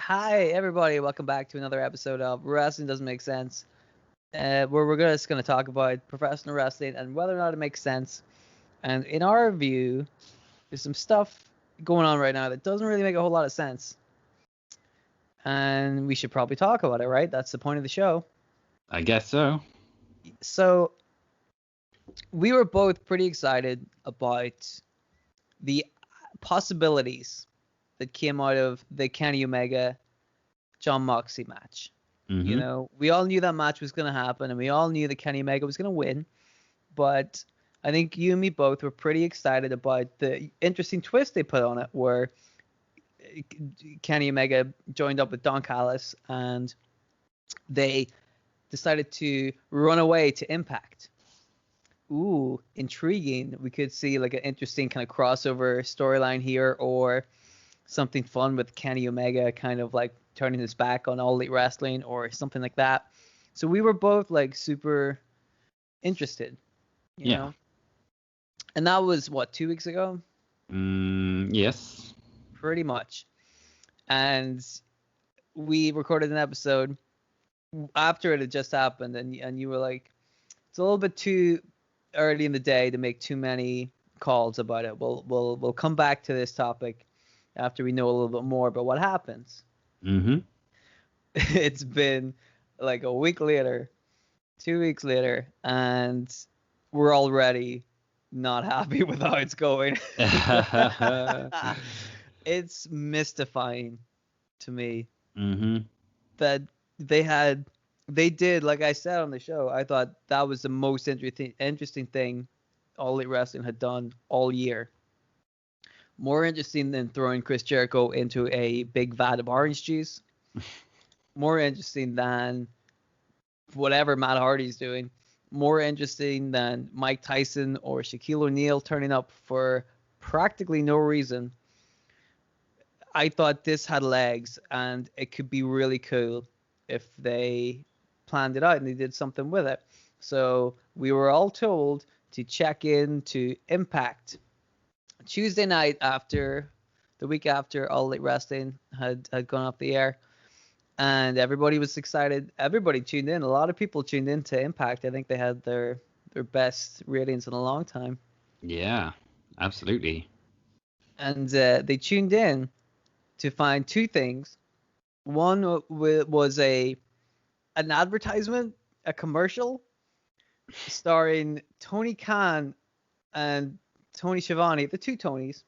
Hi, everybody. Welcome back to another episode of Wrestling Doesn't Make Sense, where just going to talk about professional wrestling and whether or not it makes sense. And in our view, there's some stuff going on right now that doesn't really make a whole lot of sense. And we should probably talk about it, right? That's the point of the show. I guess so. So, we were both pretty excited about the possibilities that came out of the Kenny Omega John Moxley match. Mm-hmm. You know, we all knew that match was going to happen, and we all knew that Kenny Omega was going to win. But I think you and me both were pretty excited about the interesting twist they put on it, where Kenny Omega joined up with Don Callis, and they decided to run away to Impact. Ooh, intriguing. We could see like an interesting kind of crossover storyline here, or something fun with Kenny Omega kind of like turning his back on All Elite Wrestling or something like that. So we were both like super interested, you know? And that was what, 2 weeks ago? Yes. Pretty much. And we recorded an episode after it had just happened, and you were like, it's a little bit too early in the day to make too many calls about it. We'll come back to this topic after we know a little bit more about what happens. Mm-hmm. It's been like a week later, 2 weeks later, and we're already not happy with how it's going. It's mystifying to me that they did, like I said on the show, I thought that was the most interesting thing All Elite Wrestling had done all year. More interesting than throwing Chris Jericho into a big vat of orange juice. More interesting than whatever Matt Hardy's doing. More interesting than Mike Tyson or Shaquille O'Neal turning up for practically no reason. I thought this had legs, and it could be really cool if they planned it out and they did something with it. So we were all told to check in to Impact Tuesday night, after the week after All Elite Wrestling had gone off the air, and everybody was excited. Everybody tuned in. A lot of people tuned in to Impact. I think they had their best ratings in a long time. Yeah, absolutely. And they tuned in to find two things. One was an advertisement, a commercial starring Tony Khan and Tony Schiavone, the two Tonys.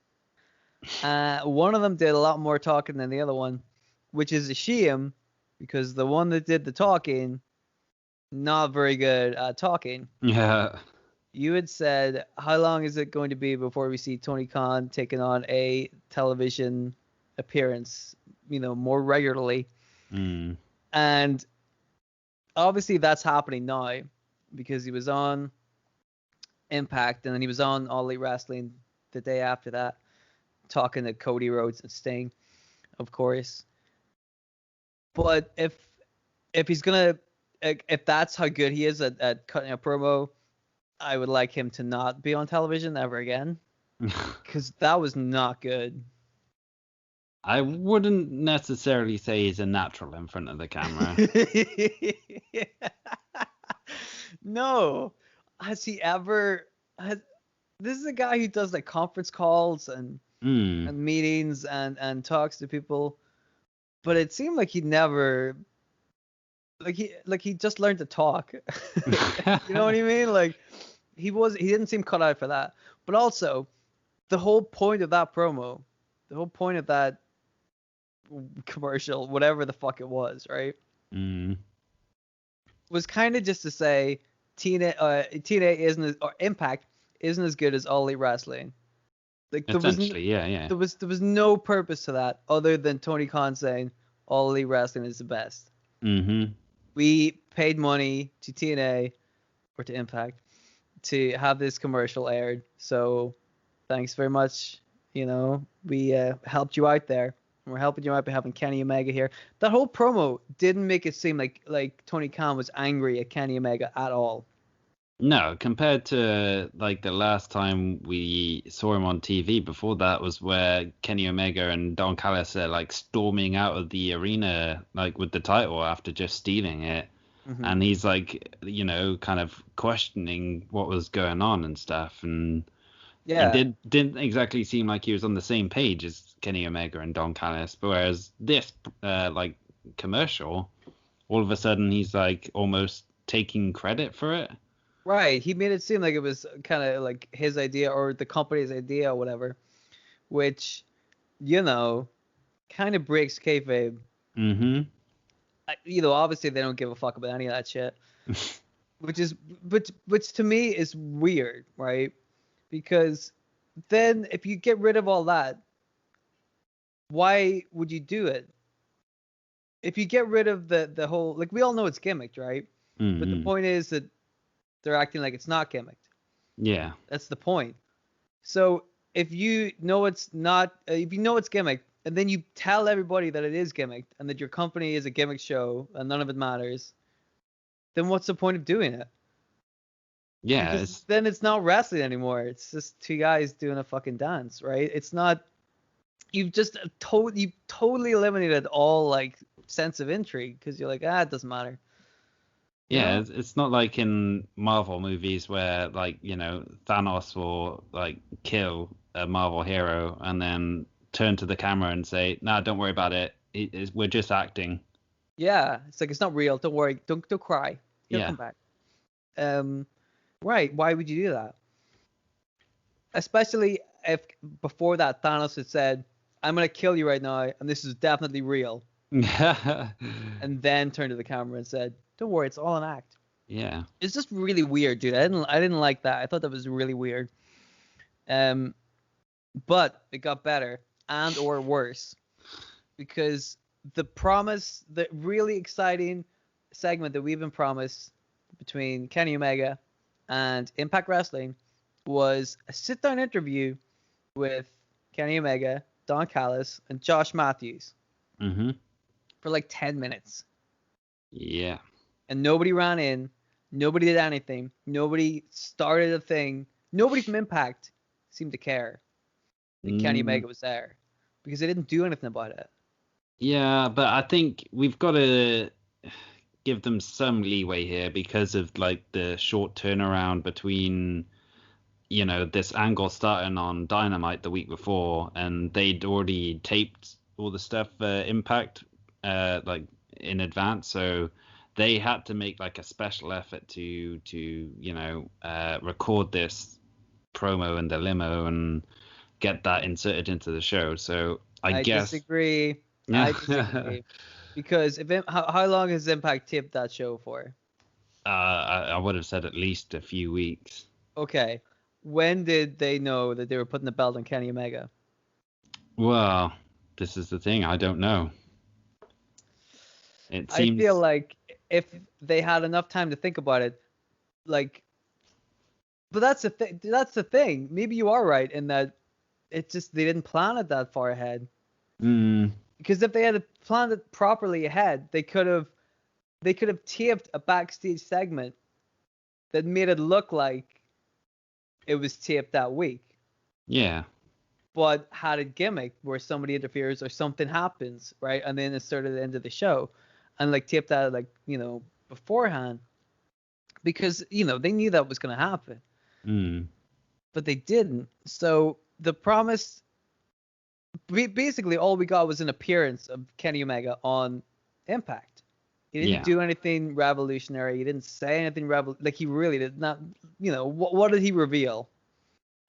One of them did a lot more talking than the other one, which is a shame, because the one that did the talking, not very good at talking. Yeah. You had said, how long is it going to be before we see Tony Khan taking on a television appearance, more regularly? And obviously that's happening now, because he was on Impact, and then he was on All Elite Wrestling the day after that, talking to Cody Rhodes and Sting, of course. But if that's how good he is at cutting a promo, I would like him to not be on television ever again, because that was not good. I wouldn't necessarily say he's a natural in front of the camera. No. Has he ever... This is a guy who does like conference calls and meetings and talks to people, but it seemed like he never... Like he just learned to talk. You know what I mean? Like he didn't seem cut out for that. But also, the whole point of that promo, the whole point of that commercial, whatever the fuck it was, right? Was kind of just to say TNA isn't, or Impact isn't as good as All Elite Wrestling. Like there was no purpose to that other than Tony Khan saying All Elite Wrestling is the best. We paid money to TNA or to Impact to have this commercial aired, so thanks very much. We helped you out there. We're helping you out by having Kenny Omega here. That whole promo didn't make it seem like Tony Khan was angry at Kenny Omega at all. No, compared to like the last time we saw him on TV, before that was where Kenny Omega and Don Callis are like storming out of the arena like with the title after just stealing it. Mm-hmm. And he's like, kind of questioning what was going on and stuff. And it didn't exactly seem like he was on the same page as Kenny Omega and Don Callis. But whereas this like commercial, all of a sudden he's like almost taking credit for it. Right. He made it seem like it was kind of like his idea or the company's idea or whatever, which, kind of breaks kayfabe. Mm-hmm. Obviously they don't give a fuck about any of that shit, which to me is weird, right? Because then if you get rid of all that, why would you do it? If you get rid of the whole, like, we all know it's gimmicked, right? Mm-hmm. But the point is that they're acting like it's not gimmicked. Yeah. That's the point. So if you know it's not, if you know it's gimmicked, and then you tell everybody that it is gimmicked and that your company is a gimmick show and none of it matters, then what's the point of doing it? Yeah. Then it's not wrestling anymore. It's just two guys doing a fucking dance, right? It's not. You've just totally eliminated all like sense of intrigue because you're like, it doesn't matter. Yeah, it's not like in Marvel movies where, like, Thanos will, like, kill a Marvel hero and then turn to the camera and say, "Nah, don't worry about it. We're just acting." Yeah, it's like, it's not real. Don't worry. Don't cry. He'll come back. Right. Why would you do that? Especially if before that Thanos had said, "I'm going to kill you right now, and this is definitely real." And then turned to the camera and said, "Don't worry, it's all an act." Yeah. It's just really weird, dude. I didn't like that. I thought that was really weird. But it got better and or worse because the really exciting segment that we've been promised between Kenny Omega and Impact Wrestling was a sit-down interview with Kenny Omega, Don Callis, and Josh Matthews. Mm-hmm. For like 10 minutes. Yeah. And nobody ran in. Nobody did anything. Nobody started a thing. Nobody from Impact seemed to care that Kenny Omega was there because they didn't do anything about it. Yeah, but I think we've got to give them some leeway here because of like the short turnaround between, this angle starting on Dynamite the week before, and they'd already taped all the stuff for Impact like in advance, so they had to make like a special effort to record this promo in the limo and get that inserted into the show. So I guess disagree. I disagree because how long has Impact taped that show for? I would have said at least a few weeks. Okay, when did they know that they were putting the belt on Kenny Omega? Well, this is the thing. I don't know. It seems... I feel like if they had enough time to think about it, like, but that's the thing. That's the thing. Maybe you are right in that it just they didn't plan it that far ahead. Because if they had planned it properly ahead, they could have taped a backstage segment that made it look like it was taped that week. Yeah. But had a gimmick where somebody interferes or something happens, right? And then it's sort of the end of the show. And like tape that like, beforehand. Because, they knew that was going to happen. But they didn't. So the promise, basically all we got was an appearance of Kenny Omega on Impact. He didn't do anything revolutionary. He didn't say anything like he really did not, what did he reveal?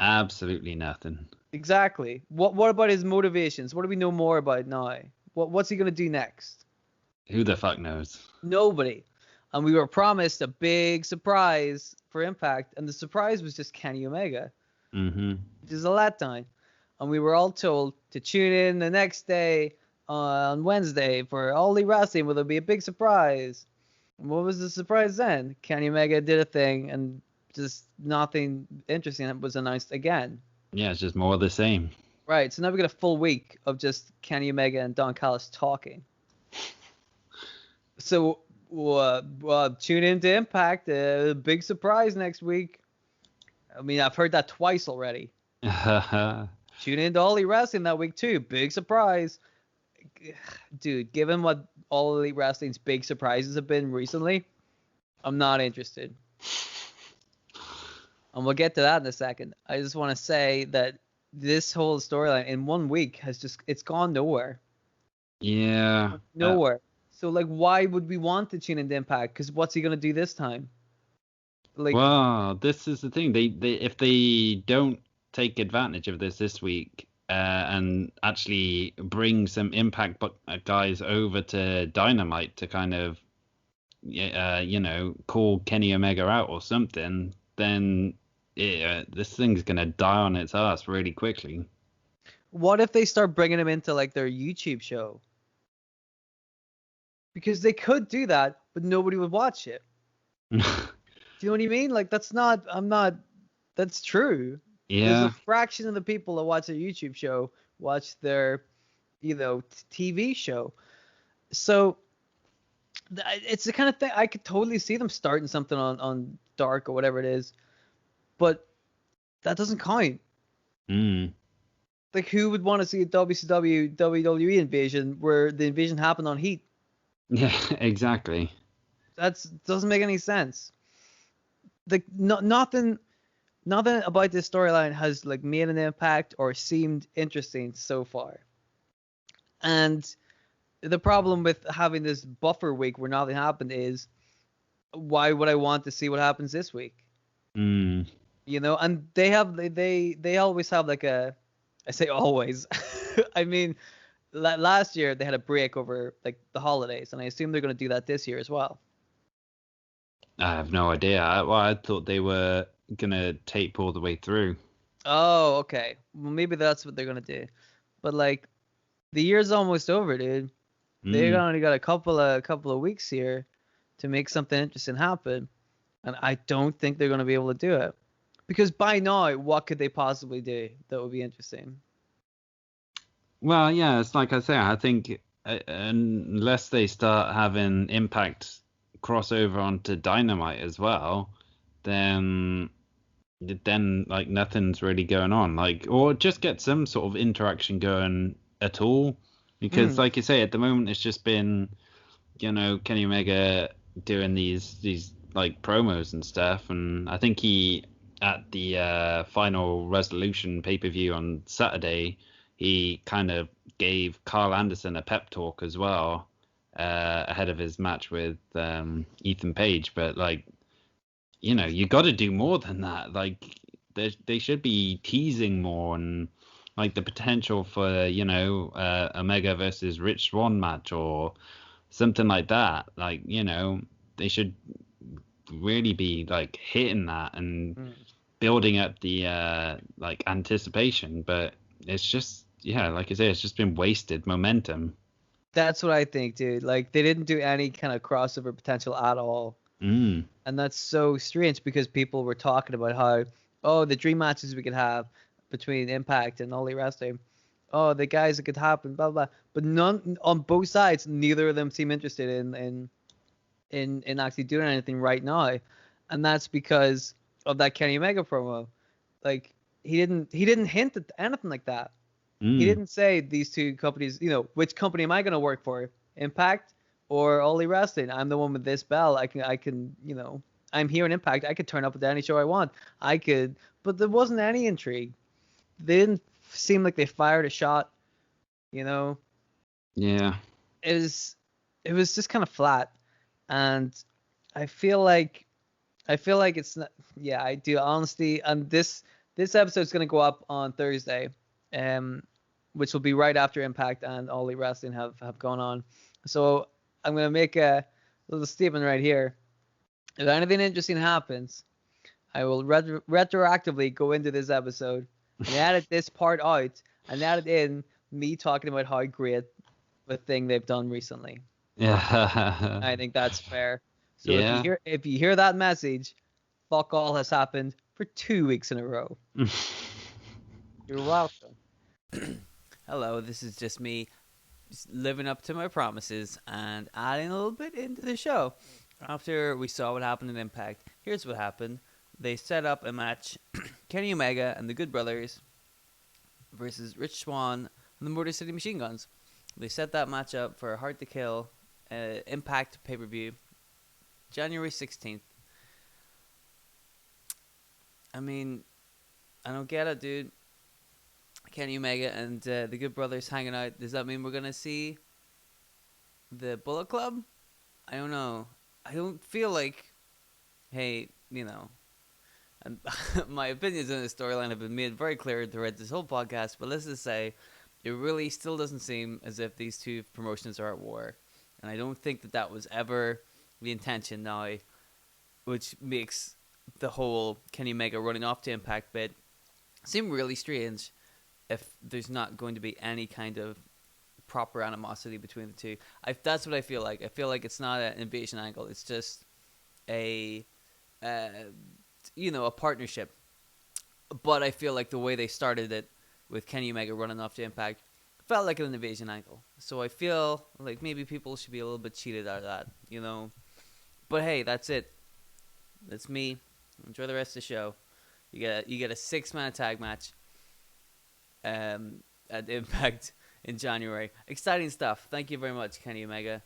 Absolutely nothing. Exactly. What about his motivations? What do we know more about now? What's he going to do next? Who the fuck knows? Nobody. And we were promised a big surprise for Impact, and the surprise was just Kenny Omega. Which is a letdown. And we were all told to tune in the next day on Wednesday for All Elite Wrestling, where there'll be a big surprise. And what was the surprise then? Kenny Omega did a thing, and just nothing interesting was announced again. Yeah, it's just more of the same. Right, so now we got a full week of just Kenny Omega and Don Callis talking. So Tune in to Impact. Big surprise next week. I mean, I've heard that twice already. Tune in to All Elite Wrestling that week too. Big surprise. Dude, given what All Elite Wrestling's big surprises have been recently, I'm not interested. And we'll get to that in a second. I just want to say that this whole storyline in 1 week it's gone nowhere. Yeah. Nowhere. So, like, why would we want to tune into Impact? Because what's he going to do this time? Like, well, this is the thing. They if they don't take advantage of this week and actually bring some Impact guys over to Dynamite to kind of, call Kenny Omega out or something, then this thing's going to die on its ass really quickly. What if they start bringing him into, like, their YouTube show? Because they could do that, but nobody would watch it. Do you know what I mean? Like, that's true. Yeah. There's a fraction of the people that watch their YouTube show watch their, TV show. So it's the kind of thing I could totally see them starting something on Dark or whatever it is, but that doesn't count. Like, who would want to see a WCW WWE invasion where the invasion happened on Heat? Yeah, exactly. That doesn't make any sense. Like, nothing about this storyline has, like, made an impact or seemed interesting so far. And the problem with having this buffer week where nothing happened is, why would I want to see what happens this week? And they always have, like, I say always. I mean, last year they had a break over, like, the holidays, and I assume they're going to do that this year as well. I have no idea. I thought they were going to tape all the way through. Oh, okay. Well, maybe that's what they're going to do. But, like, the year's almost over, dude. They only got a couple of weeks here to make something interesting happen, and I don't think they're going to be able to do it. Because by now, what could they possibly do that would be interesting? Well, yeah, it's like I say, I think unless they start having Impact crossover onto Dynamite as well, then like nothing's really going on. Like, or just get some sort of interaction going at all. Because like you say, at the moment it's just been, Kenny Omega doing these like promos and stuff, and I think he at the Final Resolution pay-per-view on Saturday, he kind of gave Carl Anderson a pep talk as well ahead of his match with Ethan Page. But, like, you got to do more than that. Like, they should be teasing more, and like the potential for Omega versus Rich Swann match or something like that. Like, they should really be like hitting that and building up the like anticipation. But it's just, like I say, it's just been wasted momentum. That's what I think, dude. Like, they didn't do any kind of crossover potential at all. And that's so strange, because people were talking about how, the dream matches we could have between Impact and All Elite Wrestling. Oh, the guys that could happen, blah, blah. But none on both sides, neither of them seem interested in actually doing anything right now. And that's because of that Kenny Omega promo. Like, he didn't hint at anything like that. He didn't say these two companies, which company am I going to work for? Impact or All Elite Wrestling? I'm the one with this bell. I can, I'm here in Impact. I could turn up at any show I want. But there wasn't any intrigue. They didn't seem like they fired a shot, Yeah. It was just kind of flat. And I feel like it's not, I do, honestly. And this episode is going to go up on Thursday, which will be right after Impact and All Elite Wrestling have gone on. So I'm going to make a little statement right here. If anything interesting happens, I will retroactively go into this episode and edit this part out and edit in me talking about how great the thing they've done recently. Yeah. I think that's fair. So if you hear that message, fuck all has happened for 2 weeks in a row. You're welcome. Hello, this is just me living up to my promises and adding a little bit into the show. After we saw what happened in Impact, here's what happened. They set up a match, Kenny Omega and the Good Brothers versus Rich Swann and the Motor City Machine Guns. They set that match up for Hard to Kill Impact pay-per-view, January 16th. I mean, I don't get it, dude. Kenny Omega and the Good Brothers hanging out. Does that mean we're going to see the Bullet Club? I don't know. I don't feel like, hey, you know, and my opinions on this storyline have been made very clear throughout this whole podcast, but let's just say it really still doesn't seem as if these two promotions are at war. And I don't think that that was ever the intention now, which makes the whole Kenny Omega running off to Impact bit seem really strange if there's not going to be any kind of proper animosity between the two. That's what I feel like. I feel like it's not an invasion angle. It's just a partnership. But I feel like the way they started it with Kenny Omega running off to Impact felt like an invasion angle. So I feel like maybe people should be a little bit cheated out of that, you know. But hey, that's it. That's me. Enjoy the rest of the show. You get a 6-man tag match at Impact in January. Exciting stuff. Thank you very much, Kenny Omega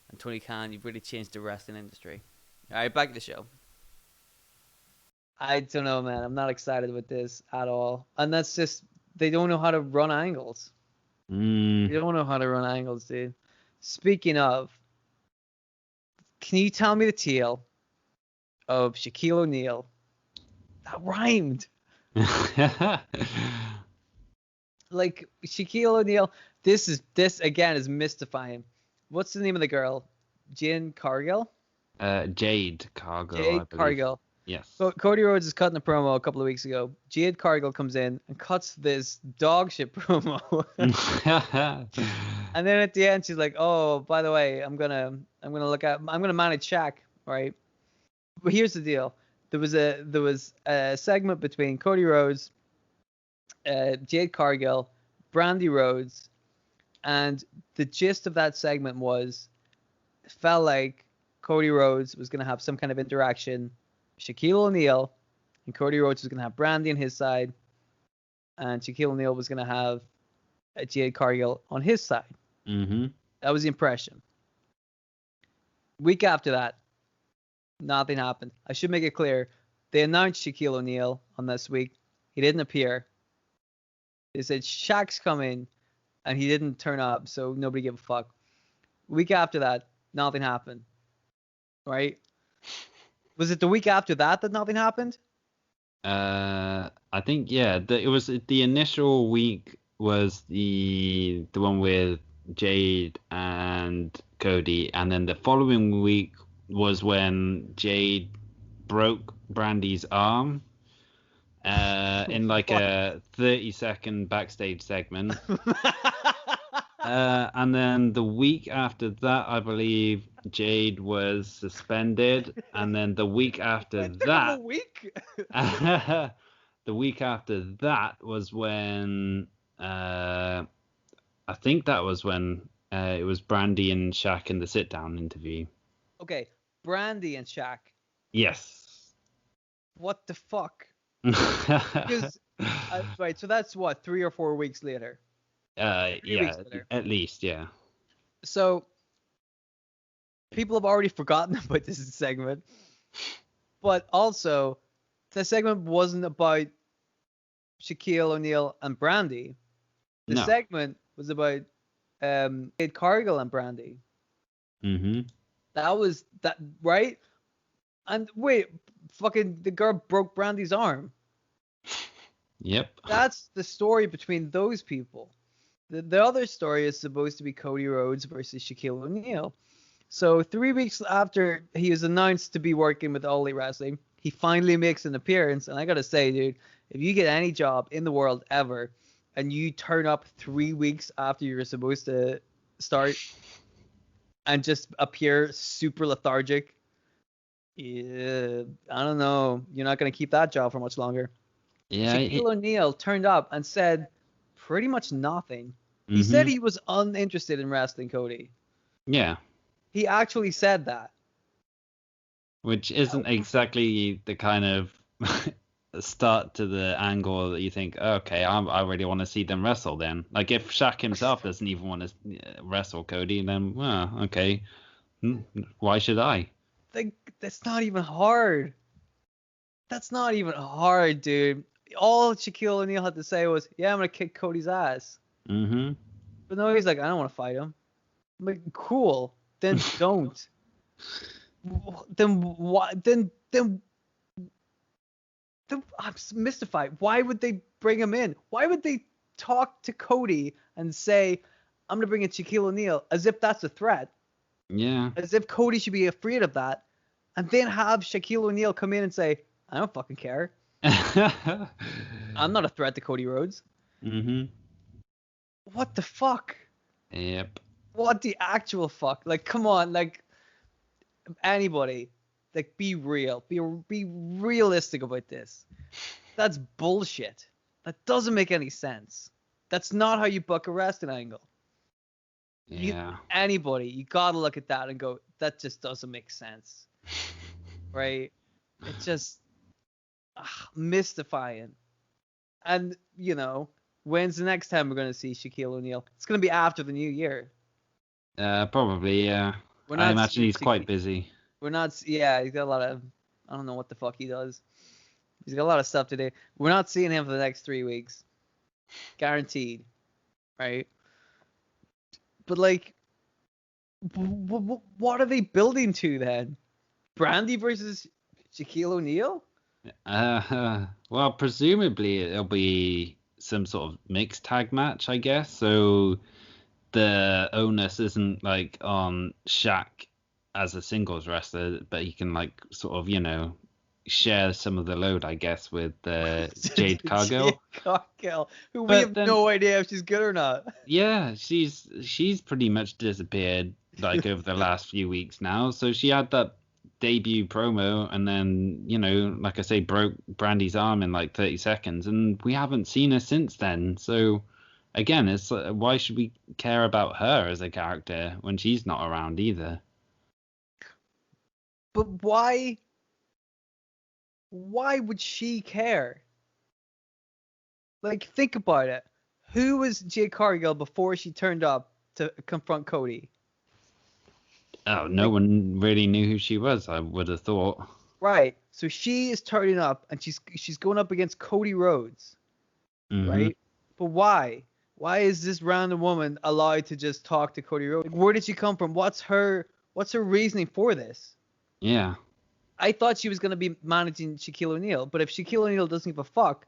and Tony Khan. You've really changed the wrestling industry. All right, back to the show. I don't know, man. I'm not excited with this at all. And that's just, they don't know how to run angles. They don't know how to run angles, dude. Speaking of, can you tell me the tale of Shaquille O'Neal? That rhymed. Like, Shaquille O'Neal, this again is mystifying. What's the name of the girl? Jade Cargill? Jade Cargill. Jade Cargill. Yes. So Cody Rhodes is cutting a promo a couple of weeks ago. Jade Cargill comes in and cuts this dog shit promo. And then at the end she's like, "Oh, by the way, I'm gonna manage Shaq, right?" But here's the deal. There was a segment between Cody Rhodes, Jade Cargill, Brandy Rhodes, and the gist of that segment was, it felt like Cody Rhodes was gonna have some kind of interaction. Shaquille O'Neal and Cody Rhodes was going to have Brandy on his side, and Shaquille O'Neal was going to have Jade Cargill on his side. Mm-hmm. That was the impression. Week after that, nothing happened. I should make it clear. They announced Shaquille O'Neal on this week. He didn't appear. They said Shaq's coming, and he didn't turn up, so nobody gave a fuck. Week after that, nothing happened. Right? Was it the week after that nothing happened? I think, yeah. It was the initial week was the one with Jade and Cody, and then the following week was when Jade broke Brandy's arm in like a 30-second backstage segment. And then the week after that, I believe Jade was suspended, and then the week after that, the week after that was when I think that was when it was Brandy and Shaq in the sit-down interview. Okay, Brandy and Shaq. Yes. What the fuck? Because right, so that's what, 3 or 4 weeks later. Yeah, at least, yeah. So people have already forgotten about this segment, but also the segment wasn't about Shaquille O'Neal and Brandy. The segment was about Jade Cargill and Brandy. Mm-hmm. That was that, right? And wait, fucking the girl broke Brandy's arm. Yep. That's the story between those people. The other story is supposed to be Cody Rhodes versus Shaquille O'Neal. So 3 weeks after he was announced to be working with All Elite Wrestling, he finally makes an appearance. And I gotta say, dude, if you get any job in the world ever, and you turn up 3 weeks after you're supposed to start, and just appear super lethargic, yeah, I don't know. You're not gonna keep that job for much longer. Yeah. Shaquille O'Neal turned up and said pretty much nothing. He said he was uninterested in wrestling Cody. Yeah. He actually said that. Which isn't exactly the kind of start to the angle that you think, okay, I really want to see them wrestle then. Like, if Shaq himself doesn't even want to wrestle Cody, then, well, okay, why should I? That's not even hard. That's not even hard, dude. All Shaquille O'Neal had to say was, yeah, I'm going to kick Cody's ass. Mm-hmm. But no, he's like, I don't want to fight him. I'm like, cool. Then don't. Then why? Then I'm mystified. Why would they bring him in? Why would they talk to Cody and say, I'm going to bring in Shaquille O'Neal, as if that's a threat? Yeah. As if Cody should be afraid of that. And then have Shaquille O'Neal come in and say, I don't fucking care. I'm not a threat to Cody Rhodes. Mm-hmm. What the fuck? Yep. What the actual fuck? Like, come on, like, anybody, like, be real. Be realistic about this. That's bullshit. That doesn't make any sense. That's not how you book a wrestling angle. Yeah. Anybody, you gotta look at that and go, that just doesn't make sense. Right? It's just mystifying. And, you know, when's the next time we're going to see Shaquille O'Neal? It's going to be after the new year. Probably, yeah. I imagine he's quite busy. He's got a lot of, I don't know what the fuck he does. He's got a lot of stuff to do. We're not seeing him for the next 3 weeks. Guaranteed. Right? But, like, what are they building to then? Brandy versus Shaquille O'Neal? Well, presumably it'll be some sort of mixed tag match, I guess. So the onus isn't like on Shaq as a singles wrestler, but he can like sort of, you know, share some of the load, I guess, with Jade Cargill. Jade Cargill, who we have no idea if she's good or not. Yeah, she's pretty much disappeared like over the last few weeks now. So she had that debut promo and then, you know, like I say, broke Brandy's arm in like 30 seconds and we haven't seen her since then. So again, it's why should we care about her as a character when she's not around either? But why would she care? Like, think about it. Who was Jade Cargill before she turned up to confront Cody? Oh, no one really knew who she was, I would have thought. Right. So she is turning up and she's going up against Cody Rhodes. Mm-hmm. Right? But why? Why is this random woman allowed to just talk to Cody Rhodes? Like, where did she come from? What's her reasoning for this? Yeah. I thought she was going to be managing Shaquille O'Neal, but if Shaquille O'Neal doesn't give a fuck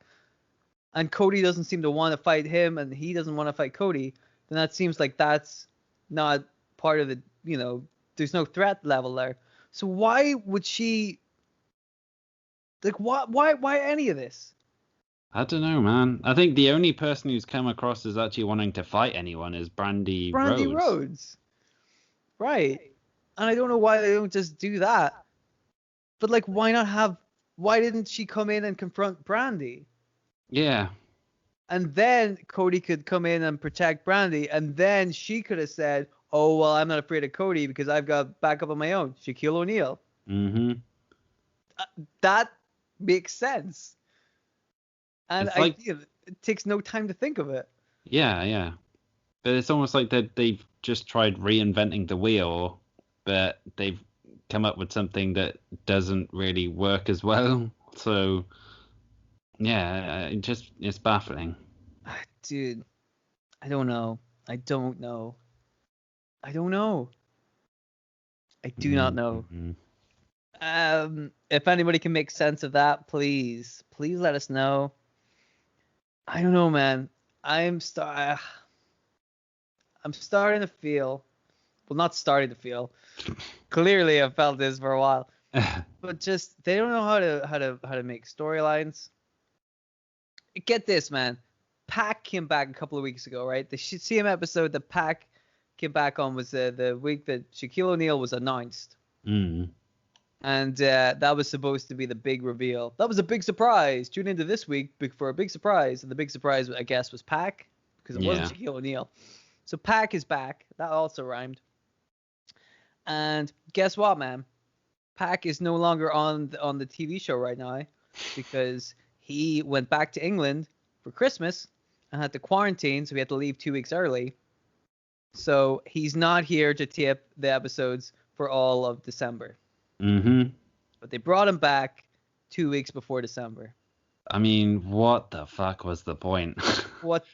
and Cody doesn't seem to want to fight him and he doesn't want to fight Cody, then that seems like that's not part of the, you know, there's no threat level there. So why would she, like, why any of this? I don't know, man. I think the only person who's come across as actually wanting to fight anyone is Brandy Rhodes. Right. And I don't know why they don't just do that. But, like, why didn't she come in and confront Brandy? Yeah. And then Cody could come in and protect Brandy, and then she could have said, oh, well, I'm not afraid of Cody because I've got backup on my own, Shaquille O'Neal. Mm-hmm. That makes sense. And it takes no time to think of it. Yeah. But it's almost like they've just tried reinventing the wheel, but they've come up with something that doesn't really work as well. So, yeah, it's baffling. Dude, I don't know. I do not know. I do not know. Mm-hmm. If anybody can make sense of that, please let us know. I don't know, man. I'm starting to feel, well, not starting to feel. Clearly, I've felt this for a while, but just they don't know how to make storylines. Get this, man. Pac came back a couple of weeks ago, right? The CM episode that Pac came back on was the week that Shaquille O'Neal was announced. Mm. And that was supposed to be the big reveal. That was a big surprise. Tune into this week for a big surprise. And the big surprise, I guess, was Pac because it wasn't Shaquille O'Neal. So Pac is back. That also rhymed. And guess what, man? Pac is no longer on the TV show right now because he went back to England for Christmas and had to quarantine, so he had to leave 2 weeks early. So he's not here to tape the episodes for all of December. Mm-hmm. But they brought him back 2 weeks before December. I mean, what the fuck was the point? What?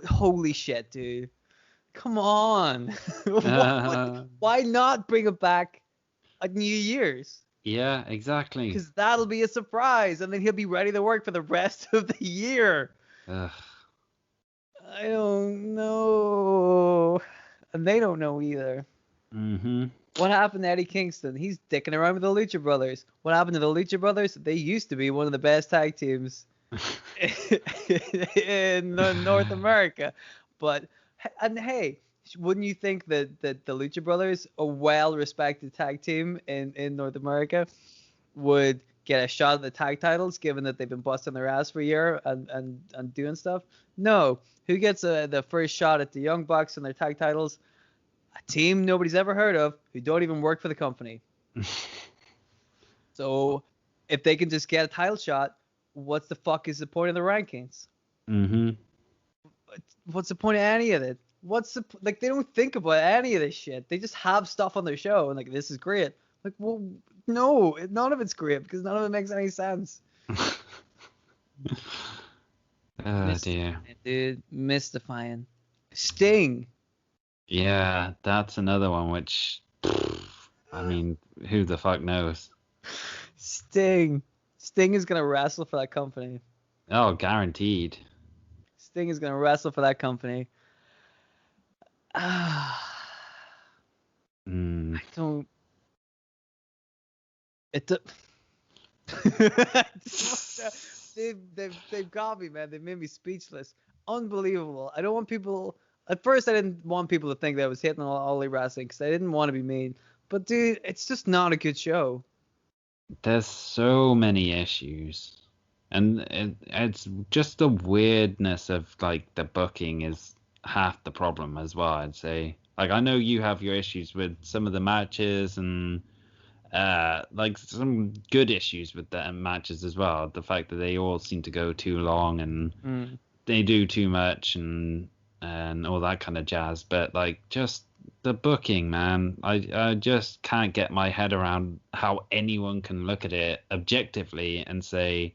Holy shit, dude. Come on. Why not bring him back at New Year's? Yeah, exactly. Because that'll be a surprise, and then he'll be ready to work for the rest of the year. Ugh. I don't know. And they don't know either. Mm-hmm. What happened to Eddie Kingston? He's dicking around with the Lucha Brothers. What happened to the Lucha Brothers? They used to be one of the best tag teams in North America. And hey, wouldn't you think that the Lucha Brothers, a well-respected tag team in North America, would get a shot at the tag titles, given that they've been busting their ass for a year and doing stuff? No. Who gets the first shot at the Young Bucks and their tag titles? A team nobody's ever heard of, who don't even work for the company. So if they can just get a title shot, what's the fuck is the point of the rankings? Mm-hmm. What's the point of any of it? They don't think about any of this shit. They just have stuff on their show and like, this is great. Like, well, no, none of it's great because none of it makes any sense. Oh dear. Dude, mystifying. Sting. Yeah, that's another one which, I mean, who the fuck knows? Sting is gonna wrestle for that company. Oh, guaranteed. Sting is gonna wrestle for that company. I don't. They've got me, man. They made me speechless. Unbelievable. I don't want people. At first, I didn't want people to think that I was hitting on All Elite Wrestling because I didn't want to be mean. But dude, it's just not a good show. There's so many issues, and it's just the weirdness of like the booking is half the problem as well. I'd say. Like, I know you have your issues with some of the matches and like some good issues with the matches as well. The fact that they all seem to go too long and they do too much and all that kind of jazz. But like, just the booking, man, I just can't get my head around how anyone can look at it objectively and say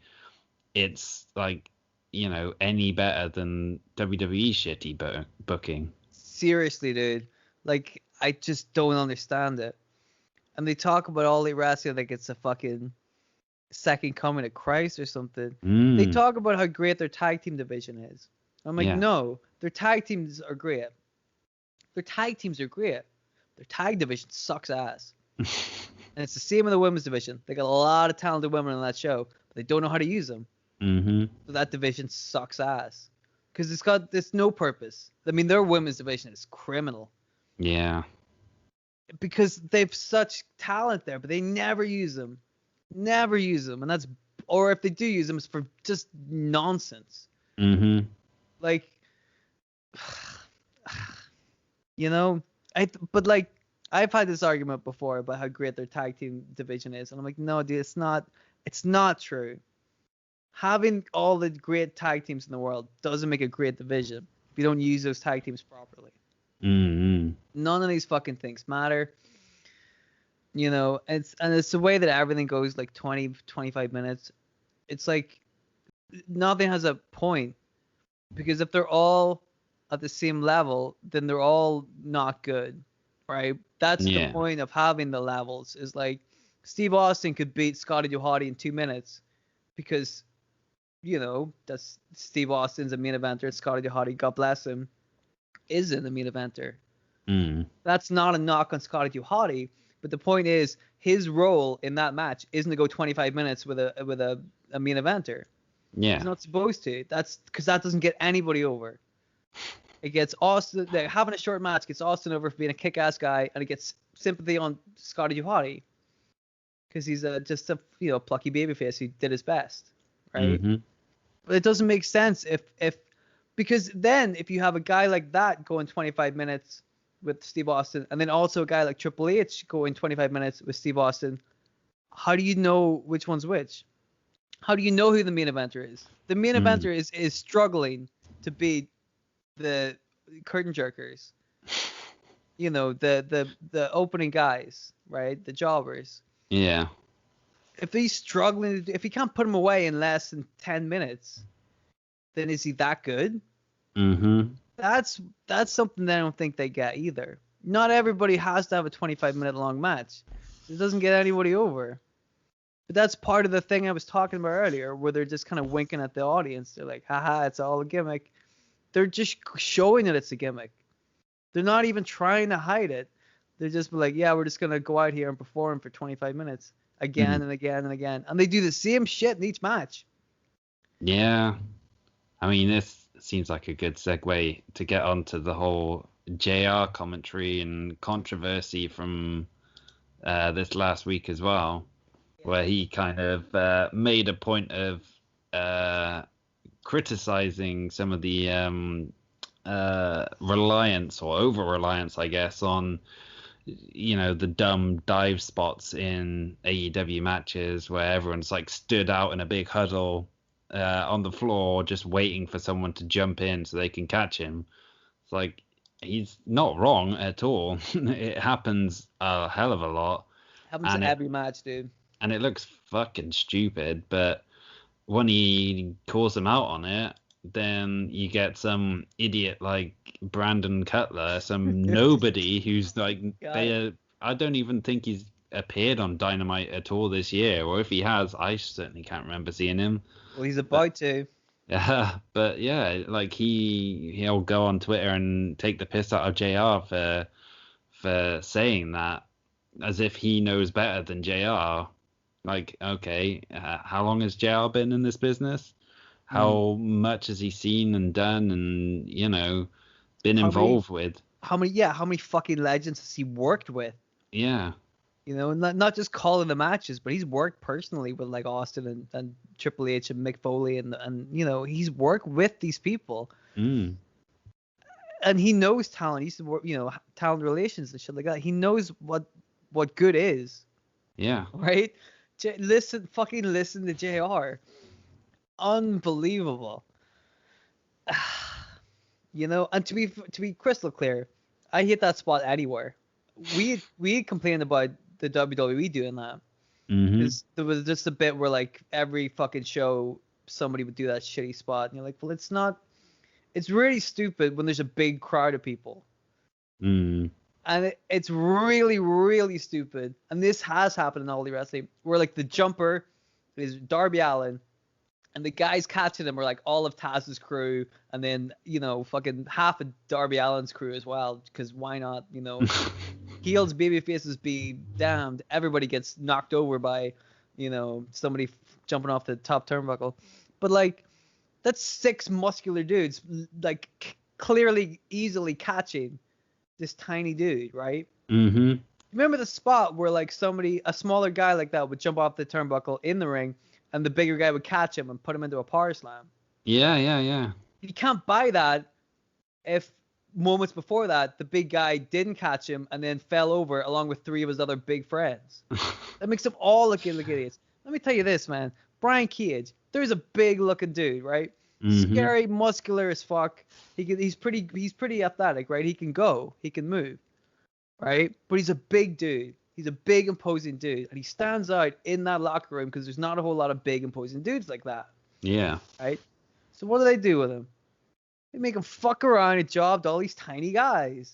it's like, you know, any better than WWE shitty booking. Seriously, dude. Like, I just don't understand it. And they talk about All Elite Wrestling like it's a fucking second coming of Christ or something. They talk about how great their tag team division is. I'm like, no, their tag teams are great. Their tag teams are great. Their tag division sucks ass. And it's the same in the women's division. They got a lot of talented women on that show, but they don't know how to use them. Mm-hmm. So that division sucks ass. Because it's no purpose. I mean, their women's division is criminal. Yeah. Because they've such talent there, but they never use them. Never use them. And or if they do use them, it's for just nonsense. Mm-hmm. Like, you know, but like, I've had this argument before about how great their tag team division is. And I'm like, no, dude, it's not true. Having all the great tag teams in the world doesn't make a great division if you don't use those tag teams properly. Mm-hmm. None of these fucking things matter. You know, it's the way that everything goes, like 20, 25 minutes. It's like nothing has a point, because if they're all at the same level, then they're all not good, right? That's the point of having the levels. Is like Steve Austin could beat Scotty Duhati in 2 minutes because, you know, that's Steve Austin's a main eventer, and Scotty Duhati, God bless him, isn't a main eventer. That's not a knock on Scotty Duhati, but the point is his role in that match isn't to go 25 minutes with a main eventer. Yeah, he's not supposed to. That's because that doesn't get anybody over. It gets Austin, having a short match gets Austin over for being a kick-ass guy, and it gets sympathy on Scotty Duhati because he's just a plucky babyface who did his best, right? Mm-hmm. But it doesn't make sense if Because then if you have a guy like that going 25 minutes with Steve Austin, and then also a guy like Triple H going 25 minutes with Steve Austin, how do you know which one's which? How do you know who the main eventer is? The main eventer is struggling to beat the curtain jerkers. You know, the opening guys, right? The jobbers. Yeah. If he's struggling, if he can't put him away in less than 10 minutes, then is he that good? Mm-hmm. That's something that I don't think they get either. Not everybody has to have a 25-minute long match. It doesn't get anybody over. But that's part of the thing I was talking about earlier, where they're just kind of winking at the audience. They're like, haha, it's all a gimmick. They're just showing that it's a gimmick. They're not even trying to hide it. They're just like, yeah, we're just going to go out here and perform for 25 minutes again and again and again. And they do the same shit in each match. Yeah. I mean, this seems like a good segue to get onto the whole JR commentary and controversy from this last week as well, where he kind of made a point of criticizing some of the reliance or over-reliance, I guess, on, you know, the dumb dive spots in AEW matches where everyone's like stood out in a big huddle on the floor just waiting for someone to jump in so they can catch him. It's like, he's not wrong at all. It happens a hell of a lot. Happens in every match, dude. And it looks fucking stupid, but when he calls them out on it, then you get some idiot like Brandon Cutler, some nobody who's like, I don't even think he's appeared on Dynamite at all this year, or if he has, I certainly can't remember seeing him. Well, he's about to. Yeah, but yeah, like he'll go on Twitter and take the piss out of JR for saying that, as if he knows better than JR. Like, okay, how long has JR been in this business? How much has he seen and done and, you know, been involved with? How many fucking legends has he worked with? Yeah. You know, not just calling the matches, but he's worked personally with like Austin and Triple H and Mick Foley and you know, he's worked with these people. And he knows talent. He used to work, you know, talent relations and shit like that. He knows what good is. Yeah. Right? Listen to JR. Unbelievable. You know, and to be crystal clear, I hit that spot anywhere. We complained about the WWE doing that because there was just a bit where like every fucking show somebody would do that shitty spot, and you're like, well, it's not. It's really stupid when there's a big crowd of people. And it's really, really stupid. And this has happened in All Elite Wrestling, where like the jumper is Darby Allin, and the guys catching him are like all of Taz's crew, and then, you know, fucking half of Darby Allin's crew as well, because why not, you know? Heels, babyfaces be damned. Everybody gets knocked over by, you know, somebody jumping off the top turnbuckle. But like, that's 6 muscular dudes, like clearly easily catching this tiny dude, right? Remember the spot where like a smaller guy like that would jump off the turnbuckle in the ring, and the bigger guy would catch him and put him into a power slam? Yeah. You can't buy that if moments before that the big guy didn't catch him and then fell over along with 3 of his other big friends. That makes them all look like idiots. Let me tell you this, man. Brian Cage, there's a big looking dude, right? Scary, muscular as fuck. He's pretty athletic, right? He can move, right? But he's a big dude. He's a big, imposing dude, and he stands out in that locker room because there's not a whole lot of big, imposing dudes like that. Yeah. Right? So what do they do with him? They make him fuck around and job to all these tiny guys.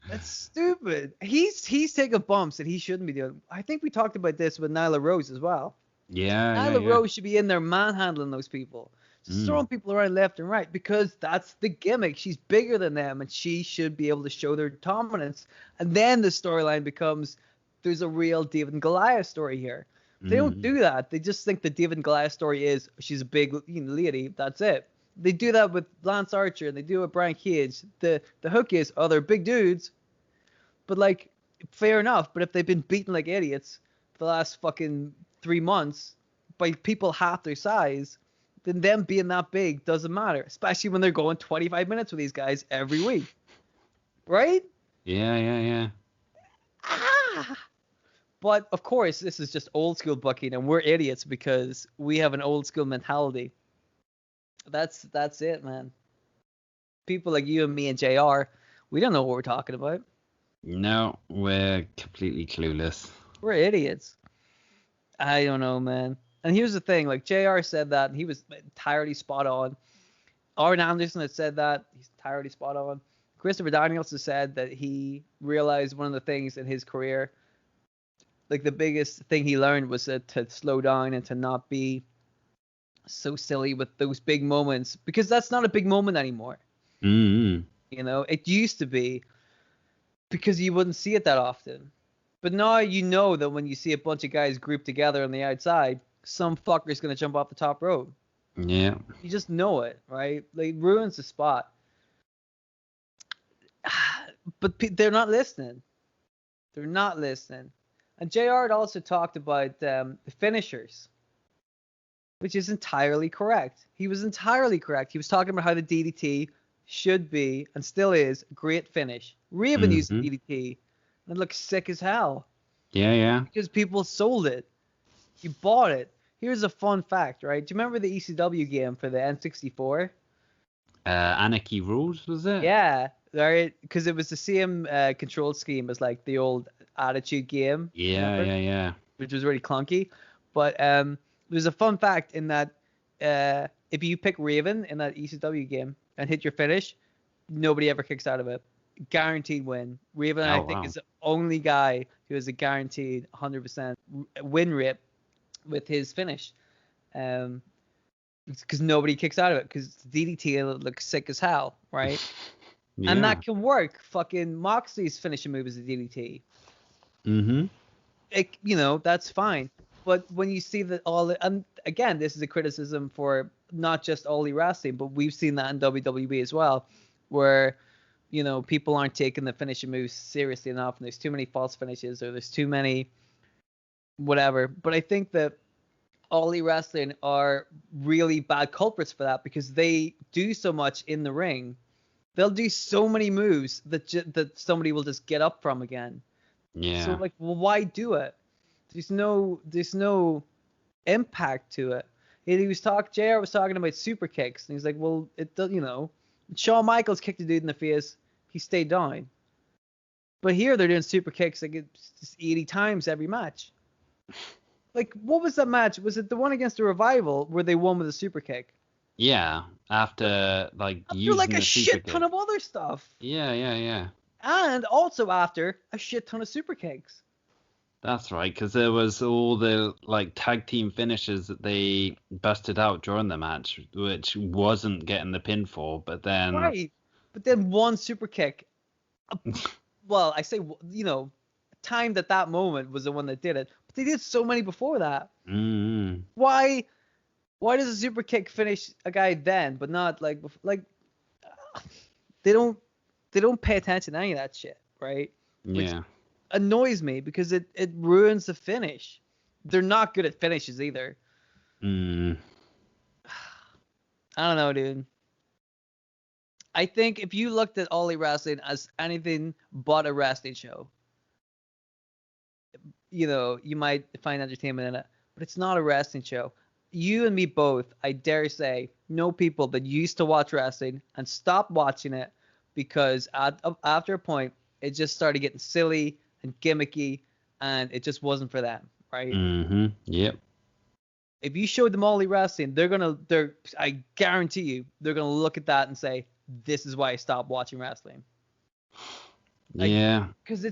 That's stupid. He's taking bumps that he shouldn't be doing. I think we talked about this with Nyla Rose as well. Nyla Rose should be in there manhandling those people. Just throwing people around left and right, because that's the gimmick. She's bigger than them, and she should be able to show their dominance. And then the storyline becomes, there's a real David and Goliath story here. They don't do that. They just think the David and Goliath story is she's a big lady. That's it. They do that with Lance Archer, and they do it with Brian Cage. The hook is, oh, they're big dudes. But like, fair enough. But if they've been beaten like idiots for the last fucking 3 months by people half their size, then them being that big doesn't matter, especially when they're going 25 minutes with these guys every week. Right? Yeah. Ah! But of course, this is just old school booking, and we're idiots because we have an old school mentality. That's it, man. People like you and me and JR, we don't know what we're talking about. No, we're completely clueless. We're idiots. I don't know, man. And here's the thing, like JR said that, and he was entirely spot on. Arn Anderson had said that, he's entirely spot on. Christopher Daniels has said that he realized one of the things in his career, like the biggest thing he learned was to slow down and to not be so silly with those big moments, because that's not a big moment anymore. Mm-hmm. You know, it used to be, because you wouldn't see it that often. But now you know that when you see a bunch of guys grouped together on the outside, some fucker's going to jump off the top rope. Yeah. You just know it, right? Like, it ruins the spot. But they're not listening. They're not listening. And JR had also talked about the finishers, which is entirely correct. He was entirely correct. He was talking about how the DDT should be, and still is, a great finish. Raven used the DDT, and it looks sick as hell. Yeah. Because people sold it. You bought it. Here's a fun fact, right? Do you remember the ECW game for the N64? Anarchy Rules, was it? Yeah, right. Because it was the same control scheme as like the old Attitude game. Yeah. Which was really clunky. But there's a fun fact in that if you pick Raven in that ECW game and hit your finish, nobody ever kicks out of it. Guaranteed win. Raven, I think, is the only guy who has a guaranteed 100% win rate with his finish. Because nobody kicks out of it, because DDT looks sick as hell, right? Yeah. And that can work. Fucking Moxley's finishing move is a DDT. That's fine. But when you see that and again, this is a criticism for not just All Elite Wrestling, but we've seen that in WWE as well, where, people aren't taking the finishing moves seriously enough, and there's too many false finishes, or there's too many whatever. But I think that All Elite Wrestling are really bad culprits for that, because they do so much in the ring. They'll do so many moves that somebody will just get up from again. Yeah. So why do it? There's no impact to it. JR was talking about super kicks, and he's like, well, it does, Shawn Michaels kicked a dude in the face, he stayed down. But here they're doing super kicks like it's 80 times every match. Like, what was that match? Was it the one against the Revival where they won with a super kick? Yeah, after using like a shit ton of other stuff. Yeah. And also after a shit ton of super kicks. That's right, because there was all the tag team finishes that they busted out during the match, which wasn't getting the pin for, but then... Right, but then one super kick. Well, I say, timed at that moment was the one that did it, but they did so many before that. Mm-hmm. Why does a super kick finish a guy then, but not they don't pay attention to any of that shit, right? Yeah. Which annoys me, because it ruins the finish. They're not good at finishes either. I don't know, dude. I think if you looked at All Elite Wrestling as anything but a wrestling show, you might find entertainment in it, but it's not a wrestling show. You and me both, I dare say, know people that used to watch wrestling and stopped watching it because after a point, it just started getting silly and gimmicky, and it just wasn't for them, right? Mm-hmm. Yep. If you showed them All Elite Wrestling, I guarantee you, they're gonna look at that and say, "This is why I stopped watching wrestling." Yeah. Because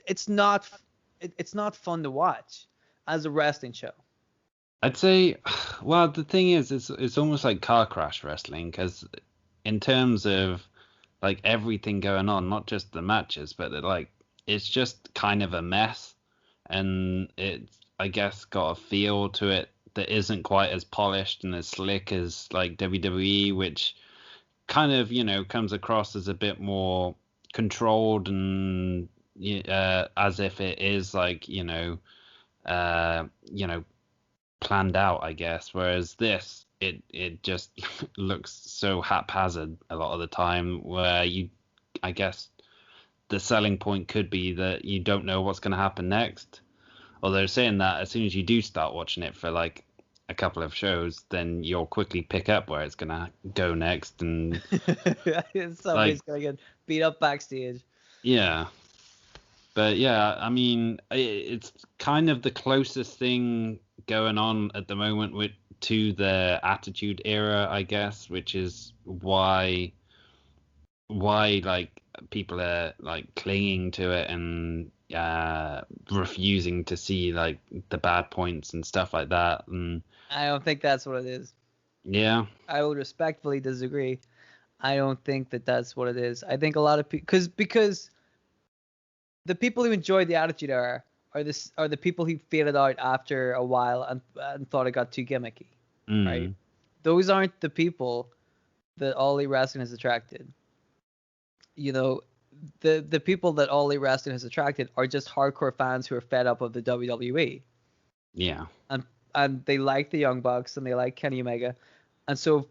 it's not fun to watch as a wrestling show. I'd say, well, the thing is, it's almost like car crash wrestling, because in terms of everything going on, not just the matches, but it's just kind of a mess, and it's, I guess, got a feel to it that isn't quite as polished and as slick as WWE, which kind of comes across as a bit more controlled and as if it is planned out, I guess. Whereas this it just looks so haphazard a lot of the time, where I guess the selling point could be that you don't know what's going to happen next. Although saying that, as soon as you do start watching it for like a couple of shows, then you'll quickly pick up where it's going to go next, and somebody's going to get beat up backstage. Yeah. But yeah, I mean, it's kind of the closest thing going on at the moment to the Attitude Era, I guess, which is why like people are like clinging to it and refusing to see like the bad points and stuff like that. And I don't think that's what it is. Yeah. I will respectfully disagree. I don't think that's what it is. I think a lot of people, because the people who enjoyed the Attitude Era are the people who faded out after a while and thought it got too gimmicky, right? Those aren't the people that All Elite Wrestling has attracted. You know, the people that All Elite Wrestling has attracted are just hardcore fans who are fed up of the WWE. Yeah. And they like the Young Bucks and they like Kenny Omega, and so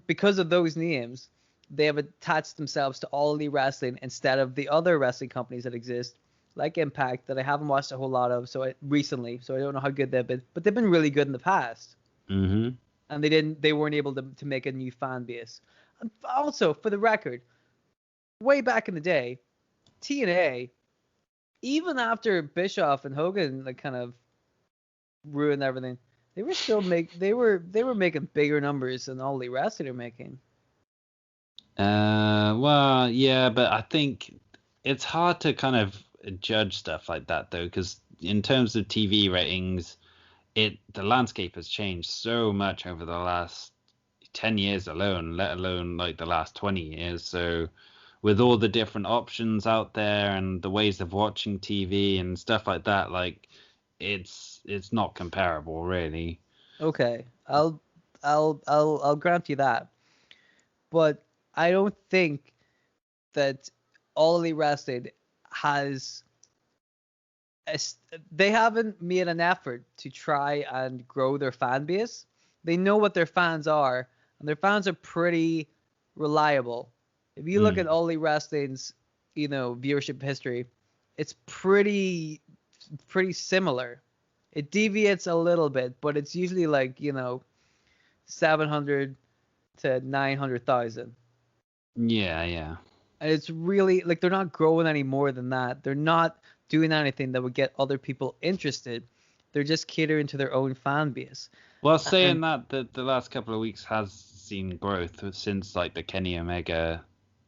because of those names, they have attached themselves to All Elite Wrestling instead of the other wrestling companies that exist, like Impact, that I haven't watched a whole lot of recently, so I don't know how good they've been, but they've been really good in the past. Mm-hmm. And they weren't able to make a new fan base. And also, for the record, way back in the day, TNA, even after Bischoff and Hogan like kind of ruined everything, they were still they were making bigger numbers than All Elite Wrestling are making. Well, yeah, but I think it's hard to kind of judge stuff like that though, because in terms of TV ratings, the landscape has changed so much over the last 10 years alone, let alone like the last 20 years. So with all the different options out there and the ways of watching TV and stuff like that, like it's not comparable really. Okay, I'll grant you that, but I don't think that All Elite Wrestling they haven't made an effort to try and grow their fan base. They know what their fans are, and their fans are pretty reliable. If you look at All Elite Wrestling's, viewership history, it's pretty similar. It deviates a little bit, but it's usually like 700 to 900,000. Yeah. And it's really like they're not growing any more than that. They're not doing anything that would get other people interested. They're just catering to their own fan base. Well, saying that the last couple of weeks has seen growth since like the Kenny Omega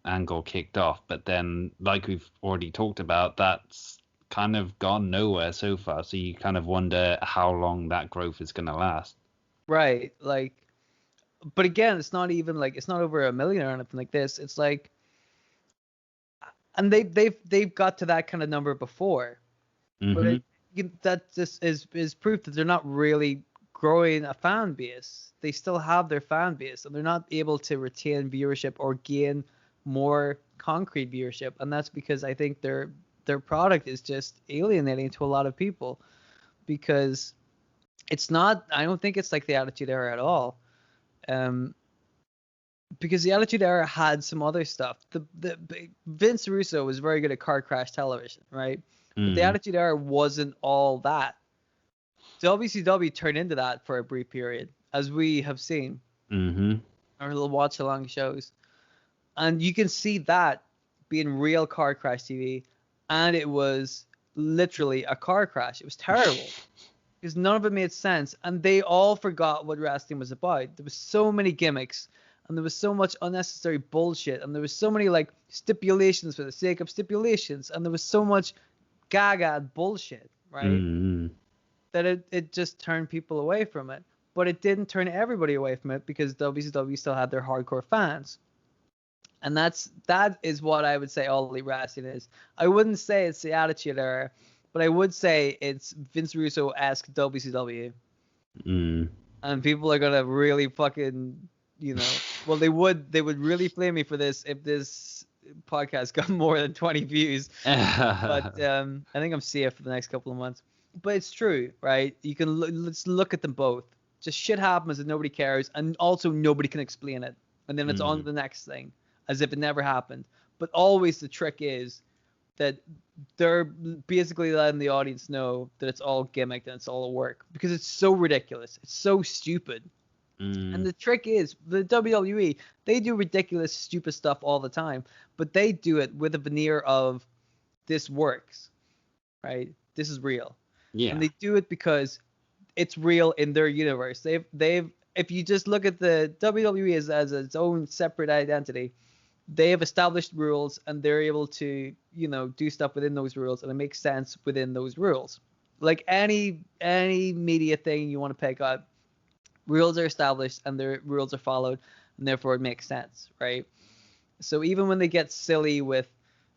angle kicked off, but then like we've already talked about, that's kind of gone nowhere so far. So you kind of wonder how long that growth is going to last. Right. Like, but again, it's not even like it's not over 1 million or anything like this. It's like, and they've got to that kind of number before, but that just is proof that they're not really growing a fan base. They still have their fan base, and they're not able to retain viewership or gain more concrete viewership, and that's because I think their product is just alienating to a lot of people, because it's not. I don't think it's like the Attitude Era at all. Because the Attitude Era had some other stuff. The Vince Russo was very good at car crash television, right? But the Attitude Era wasn't all that. WCW turned into that for a brief period, as we have seen. Our little watch-along shows. And you can see that being real car crash TV, and it was literally a car crash. It was terrible. Because none of it made sense, and they all forgot what wrestling was about. There was so many gimmicks, and there was so much unnecessary bullshit, and there was so many like stipulations for the sake of stipulations, and there was so much gaga bullshit, right? That it just turned people away from it. But it didn't turn everybody away from it, because WCW still had their hardcore fans. And that is what I would say All Elite Wrestling is. I wouldn't say it's the Attitude Era, but I would say it's Vince Russo-esque WCW. And people are gonna really fucking, well, they would really flame me for this if this podcast got more than 20 views. But I think I'm safe for the next couple of months. But it's true, right? You can let's look at them both. Just shit happens and nobody cares, and also nobody can explain it. And then it's on to the next thing, as if it never happened. But always the trick is that they're basically letting the audience know that it's all gimmicked and it's all a work, because it's so ridiculous. It's so stupid. And the trick is, the WWE, they do ridiculous, stupid stuff all the time, but they do it with a veneer of this works, right? This is real. Yeah. And they do it because it's real in their universe. They've if you just look at the WWE as its own separate identity, they have established rules and they're able to, do stuff within those rules, and it makes sense within those rules. Like any media thing you want to pick up, rules are established and their rules are followed, and therefore it makes sense, right? So even when they get silly with,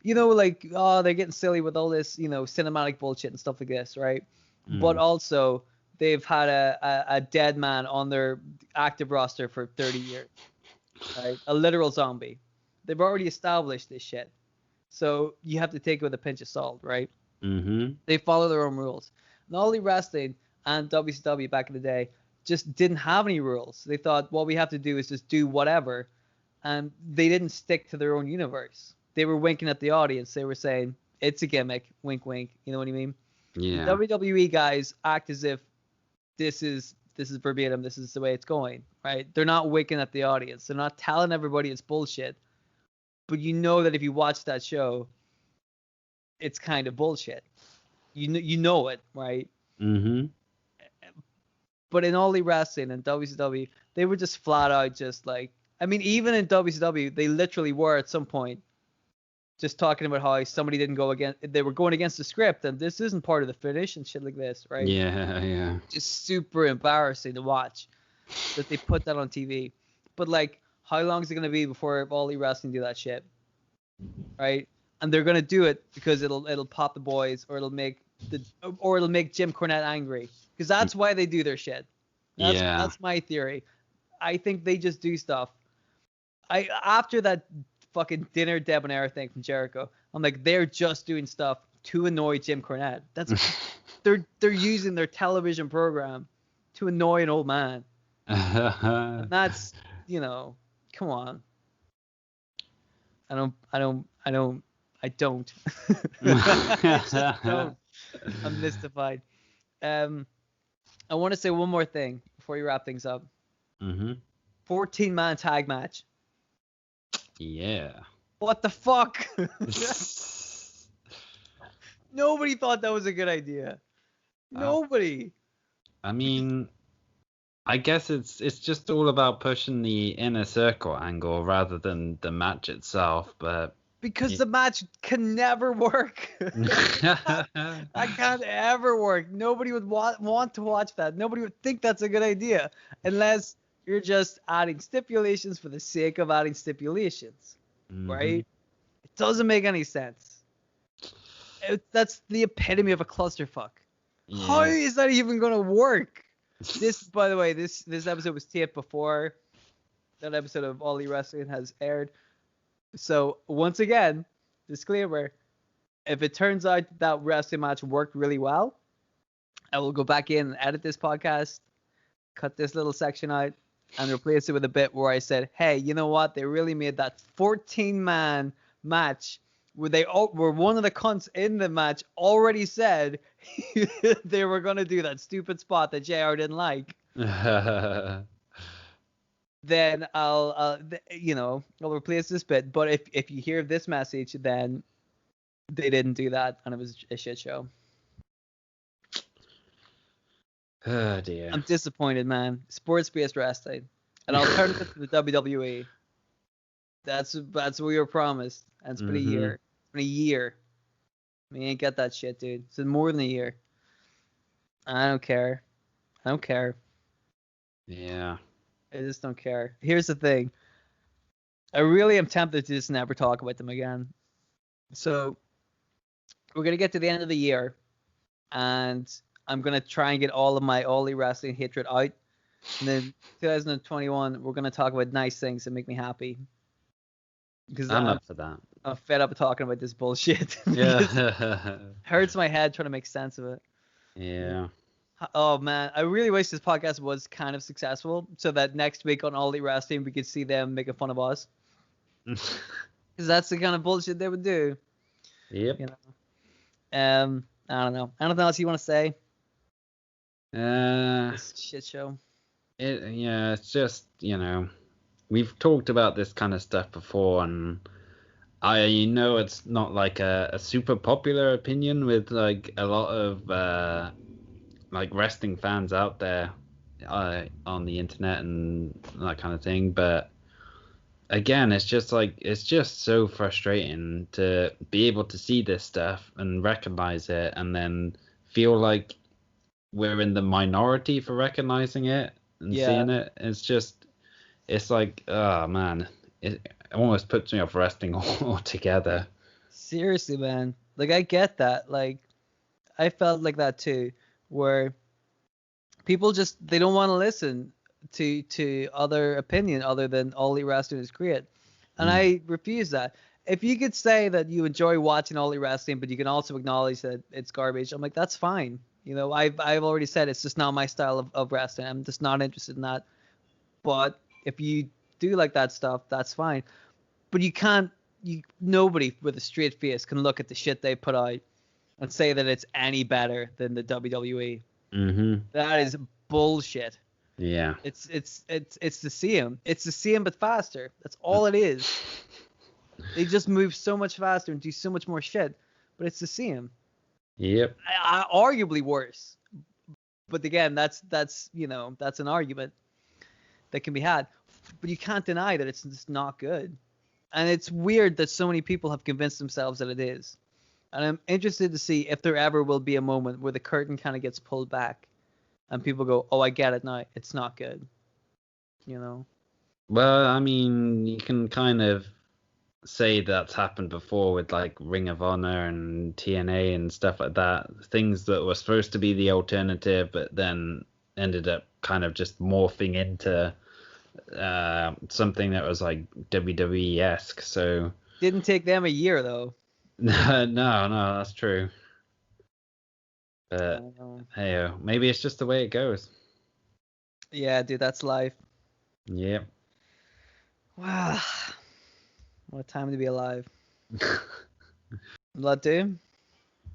they're getting silly with all this, cinematic bullshit and stuff like this, right? But also they've had a dead man on their active roster for 30 years, right? A literal zombie. They've already established this shit. So you have to take it with a pinch of salt, right? They follow their own rules. And All Elite Wrestling and WCW back in the day just didn't have any rules. They thought, what we have to do is just do whatever. And they didn't stick to their own universe. They were winking at the audience. They were saying, it's a gimmick, wink, wink. You know what I mean? Yeah. The WWE guys act as if this is verbatim, this is the way it's going, right? They're not winking at the audience. They're not telling everybody it's bullshit. But you know that if you watch that show, it's kind of bullshit. You know it, right? But in All Elite Wrestling and WCW, they were just flat out just like, even in WCW, they literally were at some point just talking about how somebody didn't go against, they were going against the script, and this isn't part of the finish and shit like this, right? Yeah. Just super embarrassing to watch that they put that on TV. But like, how long is it going to be before All Elite Wrestling do that shit? Right? And they're going to do it because it'll pop the boys, or it'll make Jim Cornette angry. Because that's why they do their shit. That's my theory. I think they just do stuff. After that fucking dinner debonair thing from Jericho, I'm like, they're just doing stuff to annoy Jim Cornette. That's they're using their television program to annoy an old man. And that's, come on. I don't. I just don't. I'm mystified. I want to say one more thing before you wrap things up. 14-man tag match. Yeah. What the fuck? Nobody thought that was a good idea. Nobody. I guess it's just all about pushing the inner circle angle rather than the match itself, but because the match can never work. That can't ever work. Nobody would want to watch that. Nobody would think that's a good idea unless you're just adding stipulations for the sake of adding stipulations, right? It doesn't make any sense. That's the epitome of a clusterfuck. Yeah. How is that even going to work? This, by the way, this episode was taped before that episode of All Elite Wrestling has aired. So once again, disclaimer: if it turns out that wrestling match worked really well, I will go back in and edit this podcast, cut this little section out, and replace it with a bit where I said, "Hey, you know what? They really made that 14-man match where one of the cunts in the match already said they were gonna do that stupid spot that JR didn't like." Then I'll replace this bit. But if you hear this message, then they didn't do that, and it was a shit show. Oh dear. I'm disappointed, man. Sports-based wrestling, an alternative to the WWE. That's what we were promised, and it's been a year. It's been a year. We ain't got that shit, dude. It's been more than a year. I don't care. Yeah. I just don't care. Here's the thing. I really am tempted to just never talk about them again. So we're gonna get to the end of the year, and I'm gonna try and get all of my All Elite Wrestling hatred out. And then 2021, we're gonna talk about nice things that make me happy. Because I'm up for that. I'm fed up of talking about this bullshit. Yeah. Hurts my head trying to make sense of it. Yeah. Oh man, I really wish this podcast was kind of successful, so that next week on All Elite Wrestling we could see them making fun of us. Because that's the kind of bullshit they would do. Yep. You know. I don't know. Anything else you want to say? This shit show. It's just, we've talked about this kind of stuff before, and I know it's not like a super popular opinion with like a lot of like wrestling fans out there on the internet and that kind of thing, but again, it's just so frustrating to be able to see this stuff and recognize it and then feel like we're in the minority for recognizing it and seeing it. It's like, oh man, it almost puts me off wrestling altogether. Seriously, man. Like, I get that. Like, I felt like that too, where people just, they don't want to listen to other opinion other than All Elite Wrestling is great. And I refuse that. If you could say that you enjoy watching All Elite Wrestling, but you can also acknowledge that it's garbage, I'm like, that's fine. I've already said it's just not my style of wrestling. I'm just not interested in that. But if you do like that stuff, that's fine. But nobody with a straight face can look at the shit they put out and say that it's any better than the WWE. Mm-hmm. That is bullshit. Yeah. It's the same. It's the same but faster. That's all it is. They just move so much faster and do so much more shit, but it's the same. Yep. Arguably worse. But again, that's an argument that can be had. But you can't deny that it's just not good. And it's weird that so many people have convinced themselves that it is. And I'm interested to see if there ever will be a moment where the curtain kind of gets pulled back and people go, oh, I get it now. It's not good. Well, I mean, you can kind of say that's happened before with like Ring of Honor and TNA and stuff like that. Things that were supposed to be the alternative, but then ended up kind of just morphing into something that was like WWE-esque. So didn't take them a year though. No, that's true. But hey, maybe it's just the way it goes. Yeah, dude, that's life. Yep. Wow. What a time to be alive. Will that do?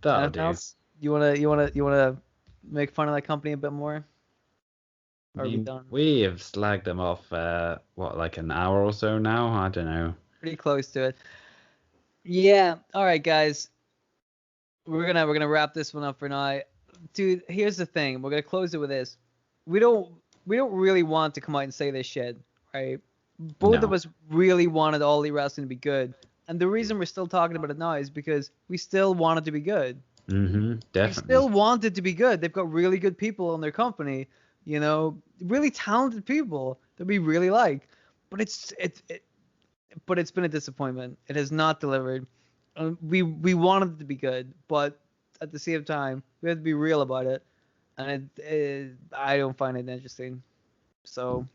That'll do. You wanna make fun of that company a bit more? Or are we done? We have slagged them off like an hour or so now? I don't know. Pretty close to it. Yeah. All right, guys. We're gonna wrap this one up for now. Dude, here's the thing. We're gonna close it with this. We don't really want to come out and say this shit, right? Both of us really wanted All Elite Wrestling to be good, and the reason we're still talking about it now is because we still want it to be good. Mm-hmm. Definitely. We still want it to be good. They've got really good people in their company, really talented people that we really like. But it's been a disappointment. It has not delivered. We wanted it to be good, but at the same time, we have to be real about it, and I don't find it interesting. So,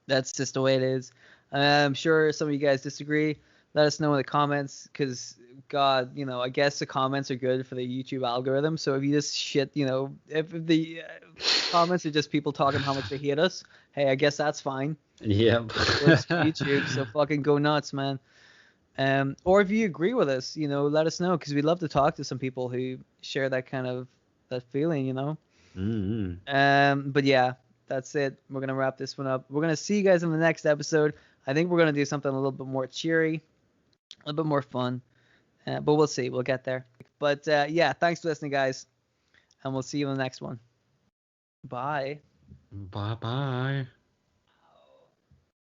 that's just the way it is. I'm sure some of you guys disagree. Let us know in the comments, because God, I guess the comments are good for the YouTube algorithm. So if you just shit, if the comments are just people talking how much they hate us, hey, I guess that's fine. Yep. It's YouTube, so fucking go nuts, man. Or if you agree with us, let us know, because we'd love to talk to some people who share that kind of that feeling, Mm-hmm. But yeah, that's it. We're gonna wrap this one up. We're gonna see you guys in the next episode. I think we're gonna do something a little bit more cheery, a little bit more fun, but we'll see. We'll get there. But yeah, thanks for listening, guys, and we'll see you in the next one. Bye. Bye.